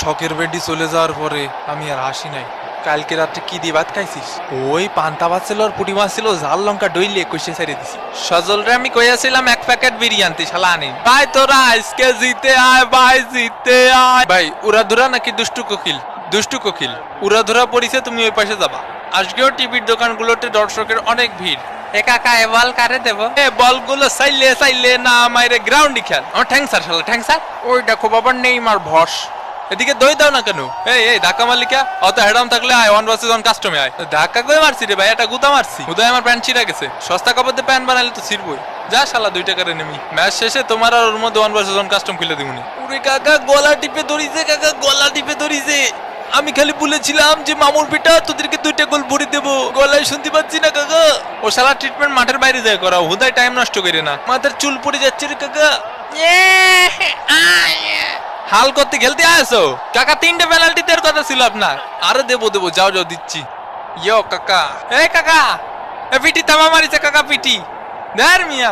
ছকের বেডি চলে যাওয়ার পরে আমি আর হাসি নাই। কালকে রাত্রে কি দিয়ে ভাত খাইছিস? ওই পান্তা ভাত ছিল আর পুটি মাছ ছিল, ঝাল লঙ্কা ডইলে কষে ছাড়িয়ে দিছি। সজলরে আমি কইয়াছিলাম এক প্যাকেট বিরিয়ানি, শালা আনি ভাই। তোরা আজকে জিতে আয় ভাই, জিতে আয় ভাই। উড়াধুরা নাকি দুষ্টু কোকিল? দুষ্টু কোকিল উড়াধুরা পড়িছে, তুমি ওই পাশে যাবা। আজকেও টিভির দোকানগুলোতে দর্শকের অনেক ভিড়। এ কাকা এ বল কারে দেবো? এ বলগুলো চাইলে চাইলে না মাইরে গ্রাউন্ডই খেল। আমার ঠ্যাংসার শালা ঠ্যাংসার। ওই দেখো বাবার নেইমার ভস। এদিকে দই দাও না কেন? এই ধাক্কা মারলিকা অত হেডাম থাকলে আয় 1 vs 1 কাস্টমে আয়। ধাক্কা কই মারছি রে ভাই? এটা গুতা মারছি। উদয় আমার প্যান্ট ছিঁড়া গেছে। সস্তা কাপড় দিয়ে প্যান্ট বানাইলে তো ছিড়বই। যা শালা 2 টাকার নেমি। ম্যাচ শেষে তোমার আর ওর মধ্যে 1 vs 1 কাস্টম খুলে দিবনি। ওরে কাকা গলা টিপে ধরিছে, কাকা গলা টিপে ধরিছে। আমি খালি বলেছিলাম যে মামুর বেটা তোদেরকে 2টা গোল ভরে দেবো, গলায় শুনতে পাচ্ছি না কাকা। ও শালা ট্রিটমেন্ট মাঠের বাইরে যায় করাও, হুদায় টাইম নষ্ট করে না। মাথার চুল পড়ে যাচ্ছে রে কাকা। হাল করতে খেলতে আসো কাকা? 3টে পেনাল্টি দেওয়ার কথা ছিল আপনার। আরে দেবো যাও দিচ্ছি। ইয়ো কাকা, এই কাকা এ পিটি তামা মারিছে কাকা, পিটি দেড় মিয়া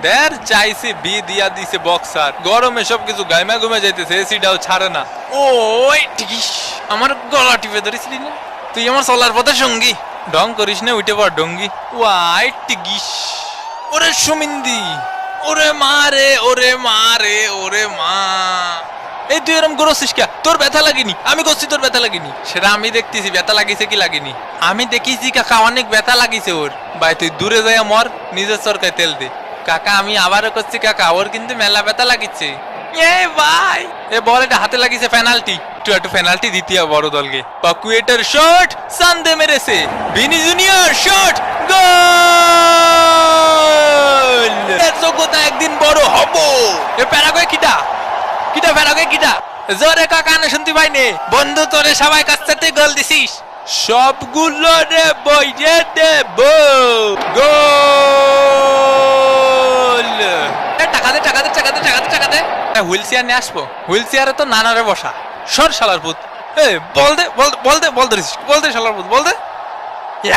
দেড় চাইছে বি দিয়া দিছে বক্সার। গরমে সবকিছু গাইমা ঘুমে যাইতেছে, এসিটাও ছাড়ে না। ওই ঠিকিস আমার গলা টিপে ধরেছিলি না তুই? আমার চলার পথে সঙ্গী ঢং করিস না, উঠে পড় ডঙ্গি। ওয়াই টিকিস ওরে সুমিন্দি, ওরে মা রে, ওরে মা রে, ওরে মা। এই তুই এরকম করছিস কে? তোর ব্যথা লাগেনি? আমি করছি তোর ব্যথা লাগেনি? সেটা আমি দেখতেছি ব্যথা লাগিছে কি লাগেনি। আমি দেখেছি কাকা অনেক ব্যথা লাগিছে ওর। ভাই তুই দূরে যাইয়া মর, নিজের সরকায় তেল দে। কাকা আমি আবারও করছি কাকা, ওর কিন্তু মেলা ব্যথা লাগিছে। এ ভাই এ বল এটা হাতে লাগিছে, পেনাল্টি। তুই একটু পেনাল্টি দিতে হবে বড় দলকে। পাকুয়েটার শট সান্দে মেরেছে, ভিনি জুনিয়র শট গোল। এর যোগ্যতা একদিন বড় হবো। এ প্যারাগুয়ে কিটা কিটা প্যারাগুয়ে কিটা জোরে কাকা না শুনতে পাইনি। বন্ধু তোরে সবাই কাছ থেকে গোল দিছিস, সবগুলো রে বইরে দেব গোল। টাকা দে টাকা দে টাকা দে টাকা দে টাকা দে। হুইল চেয়ার নিয়ে আসবো, হুইল চেয়ারে তো নানারে বসা। সর শালার পুত। এ বল দে বল দে বল ধরিস, বল দে শালার পুত বল দে।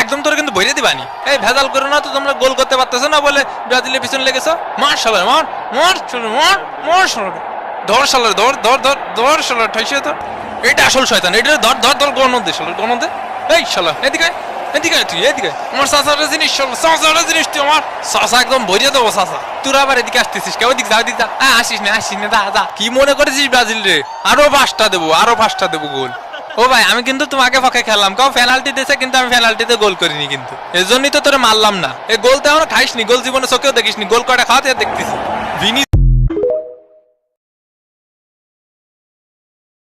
একদম তোর কিন্তু বইরে দিবানি। এই ভেজাল করো না তো, তোমরা গোল করতে পারতেছো না বলে ব্রাজিলের পিছনে লেগেছো। মার শালার মার মার মার মার শালার, ধর শালার ধর ধর ধর ধর শালার ঠাইছে তো। এটা আসল শয়তান, এটা ধর ধর ধর গণন দে শালার গণন দে। এই শালা এদিকে এদিকে তুই এদিকে। আমার চাচার জিনিস শালা, চাচার জিনিস তুই আমার। চাচা একদম ভরিয়ে দেবো চাচা। তোর আবার এদিকে আসতেছিস কেউ? এদিকে যা এদিকে যা। আসিস না দা দা। কি মনে করেছিস ব্রাজিল রে? আরো 5টা দেবো, আরো 5টা দেবো গোল। ও ভাই আমি কিন্তু তোমাকে পক্ষে খেললাম, কাউ পেনাল্টি দিয়েছে কিন্তু আমি পেনাল্টিতে গোল করিনি কিন্তু। এজন্যই তো তোরে মারলাম না। এই গোল তো এখনো খাইসনি, গোল জীবনে চোখেও দেখিসনি। গোল কয়টা খাওয়াতে দেখতেছি। ভিনি